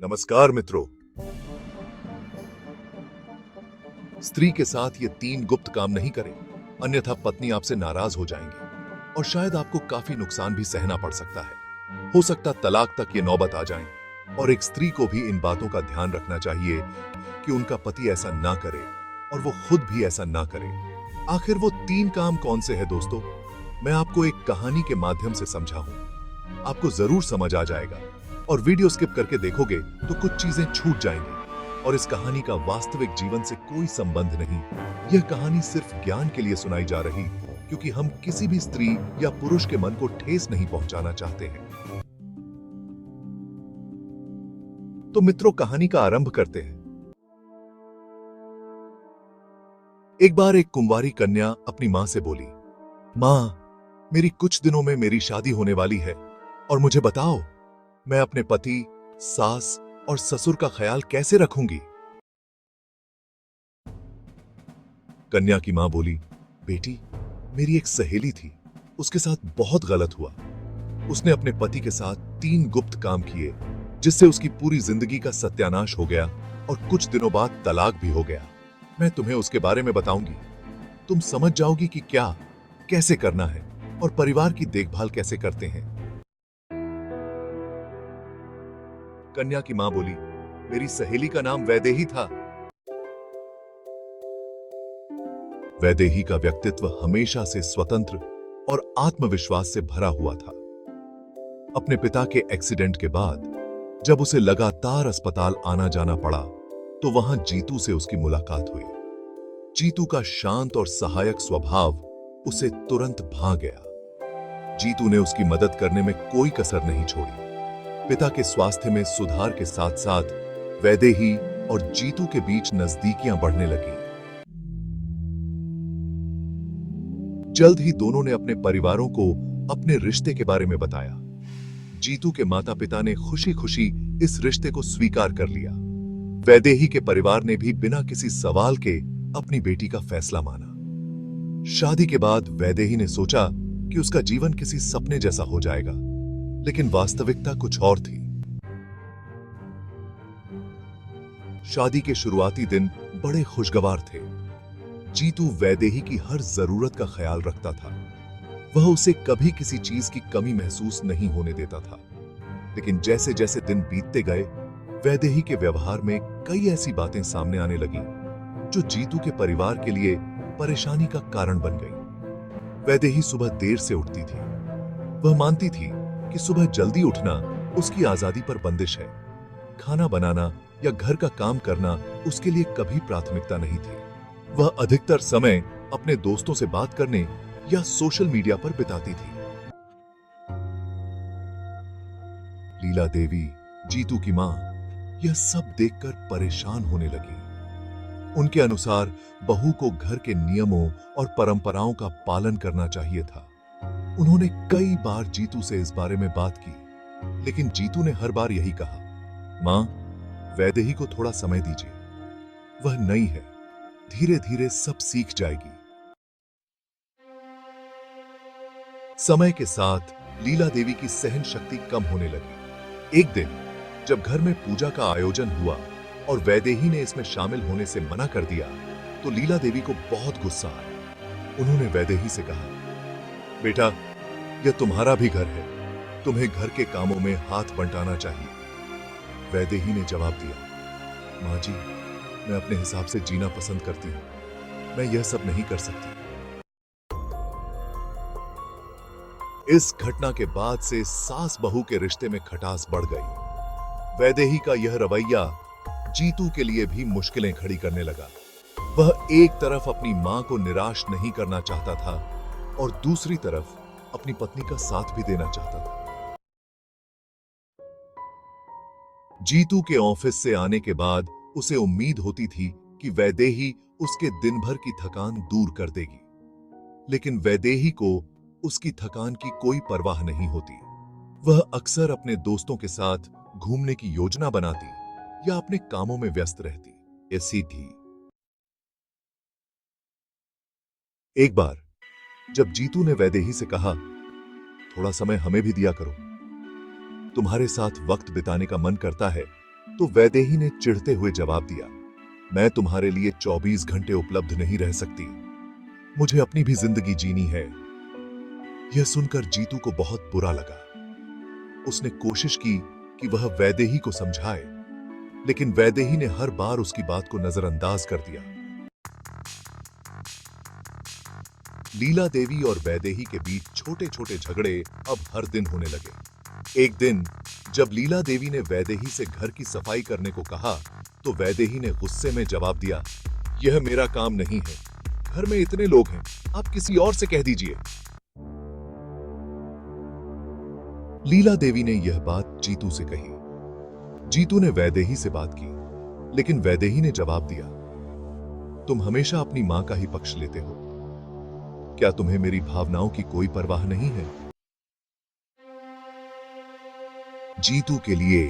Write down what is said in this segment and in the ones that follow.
नमस्कार मित्रों। स्त्री के साथ ये 3 गुप्त काम नहीं करें, अन्यथा पत्नी आपसे नाराज हो जाएंगी और शायद आपको काफी नुकसान भी सहना पड़ सकता है। हो सकता तलाक तक ये नौबत आ जाए। और एक स्त्री को भी इन बातों का ध्यान रखना चाहिए कि उनका पति ऐसा ना करे और वो खुद भी ऐसा ना करे। आखिर वो 3 काम कौन से हैं दोस्तों? मैं आपको एक कहानी के माध्यम से समझाऊं। आपको जरूर समझ आ जाएगा और वीडियो स्किप करके देखोगे तो कुछ चीजें छूट जाएंगी। और इस कहानी का वास्तविक जीवन से कोई संबंध नहीं। यह कहानी सिर्फ ज्ञान के लिए सुनाई जा रही, क्योंकि हम किसी भी स्त्री या पुरुष के मन को ठेस नहीं पहुंचाना चाहते हैं। तो मित्रों, कहानी का आरंभ करते हैं। एक बार एक कुंवारी कन्या अपनी मां से बोली, मां, मेरी कुछ दिनों में मेरी शादी होने वाली है और मुझे बताओ, मैं अपने पति, सास और ससुर का ख्याल कैसे रखूंगी? कन्या की मां बोली, बेटी, मेरी एक सहेली थी, उसके साथ बहुत गलत हुआ। उसने अपने पति के साथ 3 गुप्त काम किए, जिससे उसकी पूरी जिंदगी का सत्यानाश हो गया और कुछ दिनों बाद तलाक भी हो गया। मैं तुम्हें उसके बारे में बताऊंगी। तुम समझ जाओगी कि क्या कैसे करना है और परिवार की देखभाल कैसे करते हैं। कन्या की मां बोली, मेरी सहेली का नाम वैदेही था। वैदेही का व्यक्तित्व हमेशा से स्वतंत्र और आत्मविश्वास से भरा हुआ था। अपने पिता के एक्सीडेंट के बाद जब उसे लगातार अस्पताल आना जाना पड़ा, तो वहां जीतू से उसकी मुलाकात हुई। जीतू का शांत और सहायक स्वभाव उसे तुरंत भा गया। जीतू ने उसकी मदद करने में कोई कसर नहीं छोड़ी। पिता के स्वास्थ्य में सुधार के साथ साथ वैदेही और जीतू के बीच नजदीकियां बढ़ने लगी। जल्द ही दोनों ने अपने परिवारों को अपने रिश्ते के बारे में बताया। जीतू के माता पिता ने खुशी खुशी इस रिश्ते को स्वीकार कर लिया। वैदेही के परिवार ने भी बिना किसी सवाल के अपनी बेटी का फैसला माना। शादी के बाद वैदेही ने सोचा कि उसका जीवन किसी सपने जैसा हो जाएगा, लेकिन वास्तविकता कुछ और थी। शादी के शुरुआती दिन बड़े खुशगवार थे। जीतू वैदेही की हर जरूरत का ख्याल रखता था। वह उसे कभी किसी चीज की कमी महसूस नहीं होने देता था। लेकिन जैसे जैसे दिन बीतते गए, वैदेही के व्यवहार में कई ऐसी बातें सामने आने लगी जो जीतू के परिवार के लिए परेशानी का कारण बन गई। वैदेही सुबह देर से उठती थी। वह मानती थी कि सुबह जल्दी उठना उसकी आजादी पर बंदिश है। खाना बनाना या घर का काम करना उसके लिए कभी प्राथमिकता नहीं थी। वह अधिकतर समय अपने दोस्तों से बात करने या सोशल मीडिया पर बिताती थी। लीला देवी, जीतू की मां, यह सब देखकर परेशान होने लगी। उनके अनुसार बहू को घर के नियमों और परंपराओं का पालन करना चाहिए था। उन्होंने कई बार जीतू से इस बारे में बात की, लेकिन जीतू ने हर बार यही कहा, मां, वैदेही को थोड़ा समय दीजिए। वह नई है, धीरे धीरे सब सीख जाएगी। समय के साथ लीला देवी की सहन शक्ति कम होने लगी। एक दिन जब घर में पूजा का आयोजन हुआ और वैदेही ने इसमें शामिल होने से मना कर दिया, तो लीला देवी को बहुत गुस्सा आया। उन्होंने वैदेही से कहा, बेटा, यह तुम्हारा भी घर है, तुम्हें घर के कामों में हाथ बंटाना चाहिए। वैदेही ने जवाब दिया, मां जी, मैं अपने हिसाब से जीना पसंद करती हूं, मैं यह सब नहीं कर सकती। इस घटना के बाद से सास बहू के रिश्ते में खटास बढ़ गई। वैदेही का यह रवैया जीतू के लिए भी मुश्किलें खड़ी करने लगा। वह एक तरफ अपनी मां को निराश नहीं करना चाहता था और दूसरी तरफ अपनी पत्नी का साथ भी देना चाहता था। जीतू के ऑफिस से आने के बाद उसे उम्मीद होती थी कि वैदेही उसके दिन भर की थकान दूर कर देगी, लेकिन वैदेही को उसकी थकान की कोई परवाह नहीं होती। वह अक्सर अपने दोस्तों के साथ घूमने की योजना बनाती या अपने कामों में व्यस्त रहती। ऐसी थी। एक बार जब जीतू ने वैदेही से कहा, थोड़ा समय हमें भी दिया करो, तुम्हारे साथ वक्त बिताने का मन करता है, तो वैदेही ने चिढ़ते हुए जवाब दिया, मैं तुम्हारे लिए 24 घंटे उपलब्ध नहीं रह सकती। मुझे अपनी भी जिंदगी जीनी है। यह सुनकर जीतू को बहुत बुरा लगा। उसने कोशिश की कि वह वैदेही को समझाए, लेकिन वैदेही ने हर बार उसकी बात को नजरअंदाज कर दिया। लीला देवी और वैदेही के बीच छोटे छोटे झगड़े अब हर दिन होने लगे। एक दिन जब लीला देवी ने वैदेही से घर की सफाई करने को कहा, तो वैदेही ने गुस्से में जवाब दिया, यह मेरा काम नहीं है। घर में इतने लोग हैं, आप किसी और से कह दीजिए। लीला देवी ने यह बात जीतू से कही। जीतू ने वैदेही से बात की, लेकिन वैदेही ने जवाब दिया, तुम हमेशा अपनी मां का ही पक्ष लेते हो। क्या तुम्हें मेरी भावनाओं की कोई परवाह नहीं है? जीतू के लिए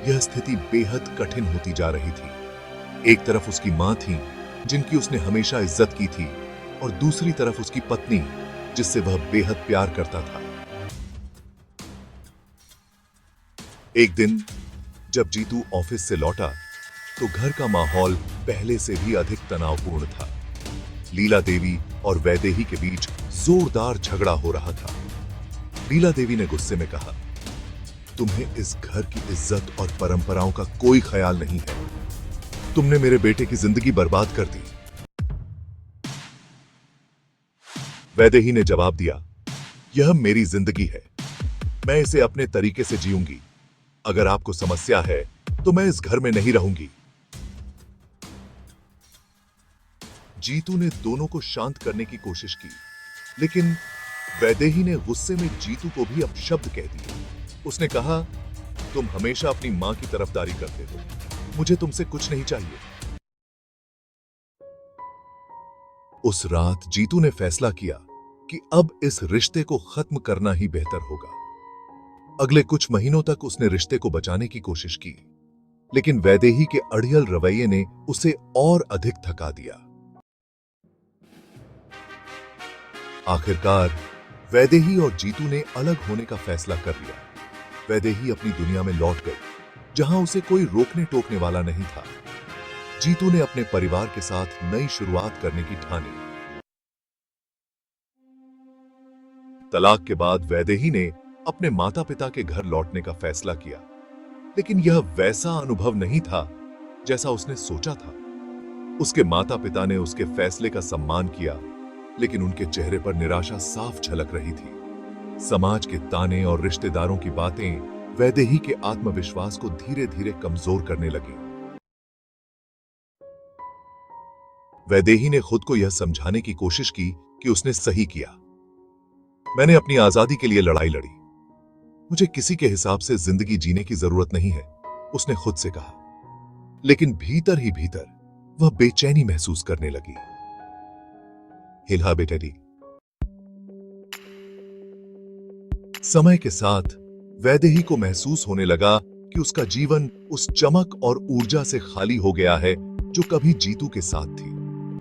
यह स्थिति बेहद कठिन होती जा रही थी। एक तरफ उसकी मां थी, जिनकी उसने हमेशा इज्जत की थी, और दूसरी तरफ उसकी पत्नी, जिससे वह बेहद प्यार करता था। एक दिन जब जीतू ऑफिस से लौटा, तो घर का माहौल पहले से भी अधिक तनावपूर्ण था। लीला देवी और वैदेही के बीच जोरदार झगड़ा हो रहा था। लीला देवी ने गुस्से में कहा, तुम्हें इस घर की इज्जत और परंपराओं का कोई ख्याल नहीं है। तुमने मेरे बेटे की जिंदगी बर्बाद कर दी। वैदेही ने जवाब दिया, यह मेरी जिंदगी है, मैं इसे अपने तरीके से जीऊंगी। अगर आपको समस्या है तो मैं इस घर में नहीं रहूंगी। जीतू ने दोनों को शांत करने की कोशिश की, लेकिन वैदेही ने गुस्से में जीतू को भी अपशब्द कह दिए। उसने कहा, तुम हमेशा अपनी मां की तरफदारी करते हो, मुझे तुमसे कुछ नहीं चाहिए। उस रात जीतू ने फैसला किया कि अब इस रिश्ते को खत्म करना ही बेहतर होगा। अगले कुछ महीनों तक उसने रिश्ते को बचाने की कोशिश की, लेकिन वैदेही के अड़ियल रवैये ने उसे और अधिक थका दिया। आखिरकार वैदेही और जीतू ने अलग होने का फैसला कर लिया। वैदेही अपनी दुनिया में लौट गई, जहां उसे कोई रोकने टोकने वाला नहीं था। जीतू ने अपने परिवार के साथ नई शुरुआत करने की ठानी। तलाक के बाद वैदेही ने अपने माता पिता के घर लौटने का फैसला किया, लेकिन यह वैसा अनुभव नहीं था जैसा उसने सोचा था। उसके माता पिता ने उसके फैसले का सम्मान किया, लेकिन उनके चेहरे पर निराशा साफ झलक रही थी। समाज के ताने और रिश्तेदारों की बातें वैदेही के आत्मविश्वास को धीरे धीरे कमजोर करने लगी। वैदेही ने खुद को यह समझाने की कोशिश की कि उसने सही किया। मैंने अपनी आजादी के लिए लड़ाई लड़ी, मुझे किसी के हिसाब से जिंदगी जीने की जरूरत नहीं है, उसने खुद से कहा। लेकिन भीतर ही भीतर वह बेचैनी महसूस करने लगी। हिला बेटेडी। समय के साथ वैदेही को महसूस होने लगा कि उसका जीवन उस चमक और ऊर्जा से खाली हो गया है जो कभी जीतू के साथ थी।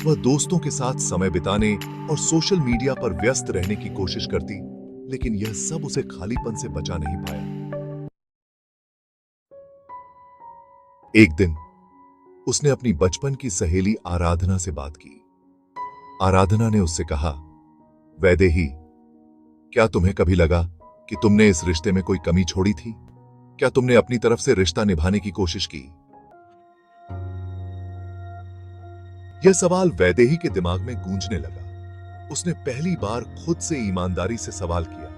वह दोस्तों के साथ समय बिताने और सोशल मीडिया पर व्यस्त रहने की कोशिश करती, लेकिन यह सब उसे खालीपन से बचा नहीं पाया। एक दिन उसने अपनी बचपन की सहेली आराधना से बात की। आराधना ने उससे कहा, वैदेही, क्या तुम्हें कभी लगा कि तुमने इस रिश्ते में कोई कमी छोड़ी थी? क्या तुमने अपनी तरफ से रिश्ता निभाने की कोशिश की? यह सवाल वैदेही के दिमाग में गूंजने लगा। उसने पहली बार खुद से ईमानदारी से सवाल किया,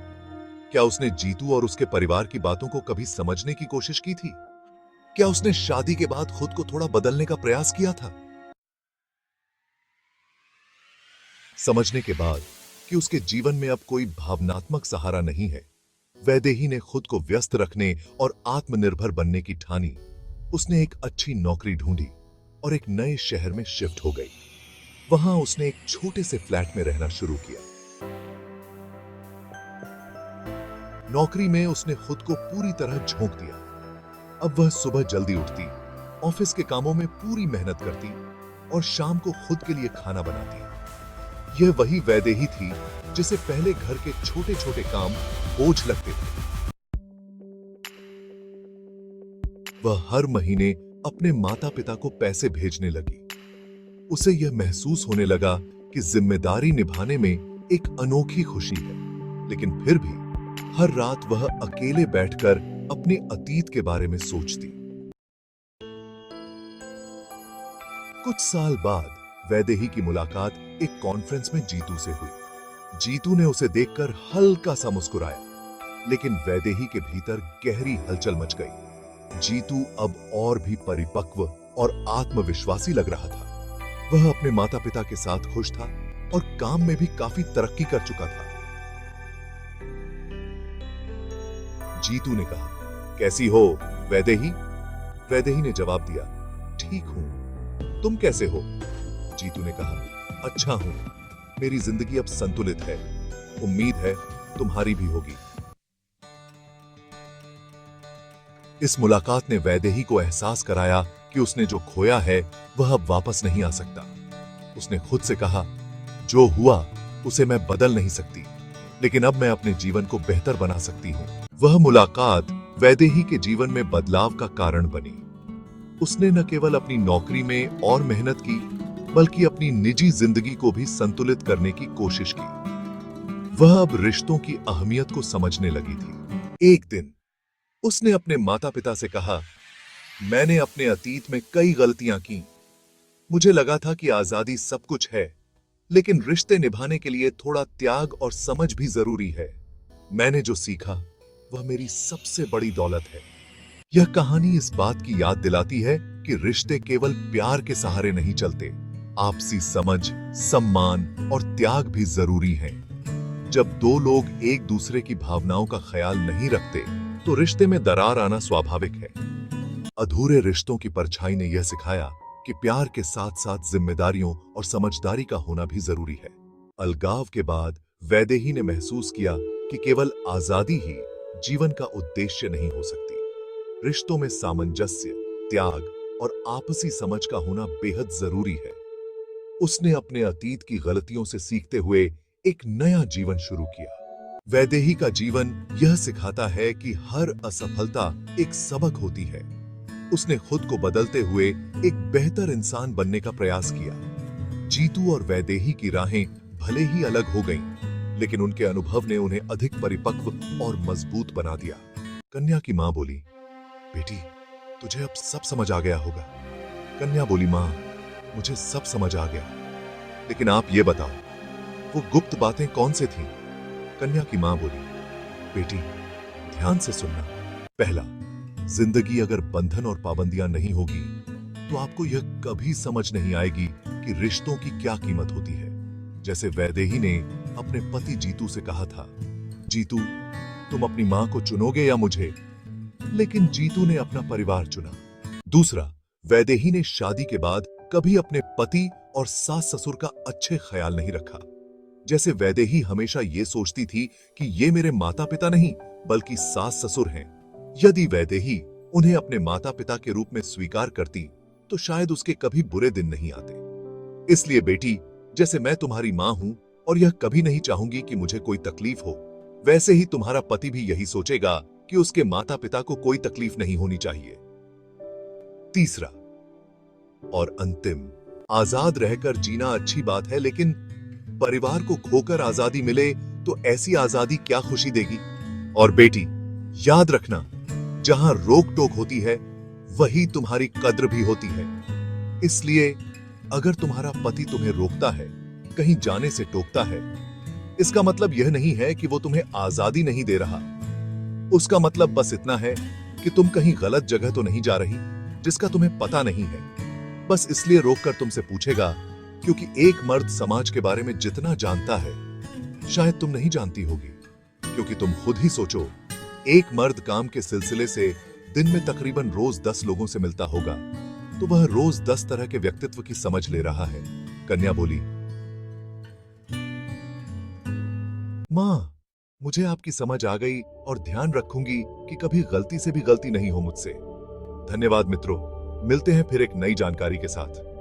क्या उसने जीतू और उसके परिवार की बातों को कभी समझने की कोशिश की थी? क्या उसने शादी के बाद खुद को थोड़ा बदलने का प्रयास किया था? समझने के बाद कि उसके जीवन में अब कोई भावनात्मक सहारा नहीं है, वैदेही ने खुद को व्यस्त रखने और आत्मनिर्भर बनने की ठानी। उसने एक अच्छी नौकरी ढूंढी और एक नए शहर में शिफ्ट हो गई। वहां उसने एक छोटे से फ्लैट में रहना शुरू किया। नौकरी में उसने खुद को पूरी तरह झोंक दिया। अब वह सुबह जल्दी उठती, ऑफिस के कामों में पूरी मेहनत करती और शाम को खुद के लिए खाना बनाती। यह वही वैदेही थी जिसे पहले घर के छोटे छोटे काम बोझ लगते थे। वह हर महीने अपने माता पिता को पैसे भेजने लगी। उसे यह महसूस होने लगा कि जिम्मेदारी निभाने में एक अनोखी खुशी है, लेकिन फिर भी हर रात वह अकेले बैठकर अपने अतीत के बारे में सोचती। कुछ साल बाद वैदेही की मुलाकात एक कॉन्फ्रेंस में जीतू से हुई। जीतू ने उसे देखकर हल्का सा मुस्कुराया, लेकिन वैदेही के भीतर गहरी हलचल मच गई। जीतू अब और भी परिपक्व और आत्मविश्वासी लग रहा था। वह अपने माता पिता के साथ खुश था और काम में भी काफी तरक्की कर चुका था। जीतू ने कहा, कैसी हो वैदेही? वैदेही ने जवाब दिया, ठीक हूं, तुम कैसे हो? जीतू ने कहा, अच्छा हूं, मेरी जिंदगी अब संतुलित है, उम्मीद है तुम्हारी भी होगी। इस मुलाकात ने वैदेही को एहसास कराया कि उसने जो खोया है वह अब वापस नहीं आ सकता। उसने खुद से कहा, जो हुआ उसे मैं बदल नहीं सकती, लेकिन अब मैं अपने जीवन को बेहतर बना सकती हूं। वह मुलाकात वैदेही के जीवन में बदलाव का कारण बनी। उसने न केवल अपनी नौकरी में और मेहनत की, बल्कि अपनी निजी जिंदगी को भी संतुलित करने की कोशिश की। वह अब रिश्तों की अहमियत को समझने लगी थी। एक दिन उसने अपने माता पिता से कहा, मैंने अपने अतीत में कई गलतियां की। मुझे लगा था कि आजादी सब कुछ है, लेकिन रिश्ते निभाने के लिए थोड़ा त्याग और समझ भी जरूरी है। मैंने जो सीखा वह मेरी सबसे बड़ी दौलत है। यह कहानी इस बात की याद दिलाती है कि रिश्ते केवल प्यार के सहारे नहीं चलते। आपसी समझ, सम्मान और त्याग भी जरूरी हैं। जब दो लोग एक दूसरे की भावनाओं का ख्याल नहीं रखते, तो रिश्ते में दरार आना स्वाभाविक है। अधूरे रिश्तों की परछाई ने यह सिखाया कि प्यार के साथ साथ जिम्मेदारियों और समझदारी का होना भी जरूरी है। अलगाव के बाद वैदेही ने महसूस किया कि केवल आजादी ही जीवन का उद्देश्य नहीं हो सकती। रिश्तों में सामंजस्य, त्याग और आपसी समझ का होना बेहद जरूरी है। उसने अपने अतीत की गलतियों से सीखते हुए एक नया जीवन शुरू किया। वैदेही का जीवन यह सिखाता है कि हर असफलता एक सबक होती है। उसने खुद को बदलते हुए एक बेहतर इंसान बनने का प्रयास किया। जीतू और वैदेही की राहें भले ही अलग हो गईं, लेकिन उनके अनुभव ने उन्हें अधिक परिपक्व और मजबूत बना दिया। कन्या की मां बोली, बेटी, तुझे अब सब समझ आ गया होगा। कन्या बोली, मां, मुझे सब समझ आ गया, लेकिन आप ये बताओ, वो गुप्त बातें कौन से थीं? कन्या की मां बोली, बेटी, ध्यान से सुनना। पहला, जिंदगी अगर बंधन और पाबंदियां नहीं होगी, तो आपको यह कभी समझ नहीं आएगी कि रिश्तों की क्या कीमत होती है। जैसे वैदेही ने अपने पति जीतू से कहा था, जीतू, तुम अपनी मां को चुनोगे या मुझे? लेकिन जीतू ने अपना परिवार चुना। दूसरा, वैदेही ने शादी के बाद कभी अपने पति और सास ससुर का अच्छे ख्याल नहीं रखा। जैसे वैदेही हमेशा ये सोचती थी कि ये मेरे माता पिता नहीं, बल्कि सास ससुर हैं। यदि वैदेही उन्हें अपने माता पिता के रूप में स्वीकार करती, तो शायद उसके कभी बुरे दिन नहीं आते। इसलिए बेटी, जैसे मैं तुम्हारी मां हूं और यह कभी नहीं चाहूंगी कि मुझे कोई तकलीफ हो, वैसे ही तुम्हारा पति भी यही सोचेगा कि उसके माता पिता को कोई तकलीफ नहीं होनी चाहिए। तीसरा और अंतिम, आजाद रहकर जीना अच्छी बात है, लेकिन परिवार को खोकर आजादी मिले तो ऐसी आजादी क्या खुशी देगी? और बेटी, याद रखना, जहां रोक टोक होती है, वही तुम्हारी कद्र भी होती है। इसलिए अगर तुम्हारा पति तुम्हें रोकता है, कहीं जाने से टोकता है, इसका मतलब यह नहीं है कि वो तुम्हें आजादी नहीं दे रहा। उसका मतलब बस इतना है कि तुम कहीं गलत जगह तो नहीं जा रही, जिसका तुम्हें पता नहीं है। बस इसलिए रोककर तुमसे पूछेगा, क्योंकि एक मर्द समाज के बारे में जितना जानता है, शायद तुम नहीं जानती होगी। क्योंकि तुम खुद ही सोचो, एक मर्द काम के सिलसिले से दिन में तकरीबन रोज 10 लोगों से मिलता होगा, तो वह रोज 10 तरह के व्यक्तित्व की समझ ले रहा है। कन्या बोली, मां, मुझे आपकी समझ आ गई और ध्यान रखूंगी कि कभी गलती से भी गलती नहीं हो मुझसे। धन्यवाद मित्रों, मिलते हैं फिर एक नई जानकारी के साथ।